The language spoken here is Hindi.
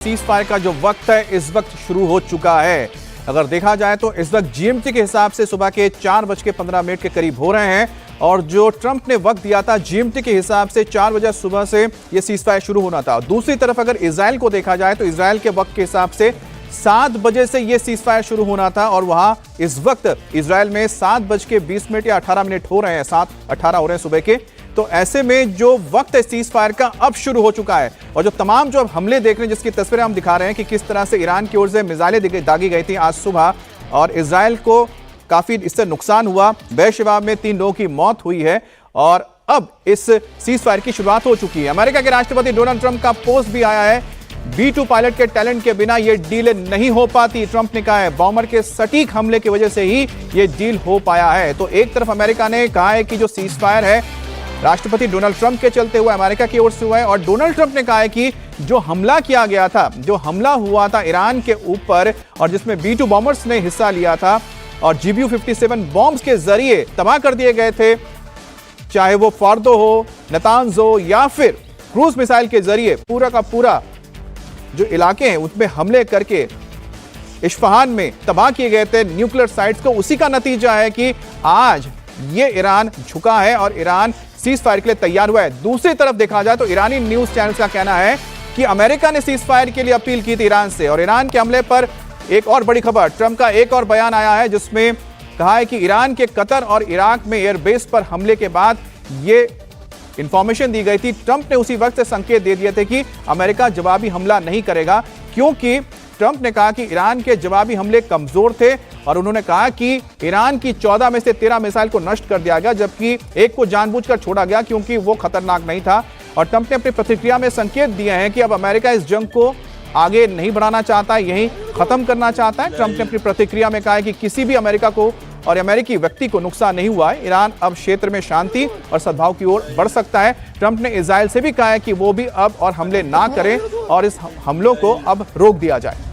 सीज फायर का जो वक्त है इस वक्त शुरू हो चुका है। अगर देखा जाए तो इस वक्त जीएमटी के हिसाब से सुबह के 4:15 के करीब हो रहे हैं और जो ट्रंप ने वक्त दिया था जीएमटी के हिसाब से 4 बजे सुबह से ये सीज फायर शुरू होना था। दूसरी तरफ अगर इजराइल को देखा जाए तो इजराइल के वक्त के हिसाब से 7 बजे से ये सीज फायर शुरू होना था और वहां इस वक्त इजराइल में 7:20 या 18 मिनट हो रहे हैं, 7:18 हो रहे हैं सुबह के। तो ऐसे में जो वक्त है सीज फायर का अब शुरू हो चुका है और जो तमाम जो हमले देख रहे हैं जिसकी तस्वीरें हम दिखा रहे हैं कि किस तरह से ईरान की ओर से मिसाइलें दागी गई थी आज सुबह और इजराइल को काफी इससे नुकसान हुआ। बेशबाब में 3 लोगों की मौत हुई है और अब इस सीज फायर की शुरुआत हो चुकी है। अमेरिका के राष्ट्रपति डोनाल्ड ट्रंप का पोस्ट भी आया है, B-2 पायलट के टैलेंट के बिना यह डील नहीं हो पाती। ट्रंप ने कहा है बॉम्बर के सटीक हमले की वजह से ही यह डील हो पाया है। तो एक तरफ अमेरिका ने कहा है कि जो सीज फायर है राष्ट्रपति डोनाल्ड ट्रंप के चलते हुए अमेरिका की ओर से हुआ है और डोनाल्ड ट्रंप ने कहा है कि जो हमला किया गया था, जो हमला हुआ था ईरान के ऊपर और जिसमें B-2 बॉम्बर्स ने हिस्सा लिया था और GBU-57 बॉम्ब्स के जरिए तबाह कर दिए गए थे, चाहे वो फॉर्दो हो, नतांज हो या फिर क्रूज मिसाइल के जरिए पूरा का पूरा जो इलाके हैं उसमें हमले करके इस्फहान में तबाह किए गए थे न्यूक्लियर साइट्स को। उसी का नतीजा है कि आज ये ईरान झुका है और ईरान सीज फायर के लिए तैयार हुआ है। दूसरी तरफ देखा जाए तो ईरानी न्यूज चैनल्स का कहना है कि अमेरिका ने सीज फायर के लिए अपील की थी ईरान से और ईरान के हमले पर एक और बड़ी खबर, ट्रंप का एक और बयान आया है जिसमें कहा है कि ईरान के कतर और इराक में एयरबेस पर हमले के बाद ये इंफॉर्मेशन दी गई थी। ट्रंप ने उसी वक्त से संकेत दे दिए थे कि अमेरिका जवाबी हमला नहीं करेगा क्योंकि ट्रंप ने कहा कि ईरान के जवाबी हमले कमजोर थे और उन्होंने कहा कि ईरान की 14 में से 13 मिसाइल को नष्ट कर दिया गया जबकि एक को जानबूझकर छोड़ा गया क्योंकि वो खतरनाक नहीं था। और ट्रंप ने अपनी प्रतिक्रिया में संकेत दिए हैं कि अब अमेरिका इस जंग को आगे नहीं बढ़ाना चाहता है, यही खत्म करना चाहता है। ट्रंप ने अपनी प्रतिक्रिया में कहा है कि किसी भी अमेरिका को और अमेरिकी व्यक्ति को नुकसान नहीं हुआ है। ईरान अब क्षेत्र में शांति और सद्भाव की ओर बढ़ सकता है। ट्रंप ने इजराइल से भी कहा है कि वो भी अब और हमले ना करें और इस हमलों को अब रोक दिया जाए।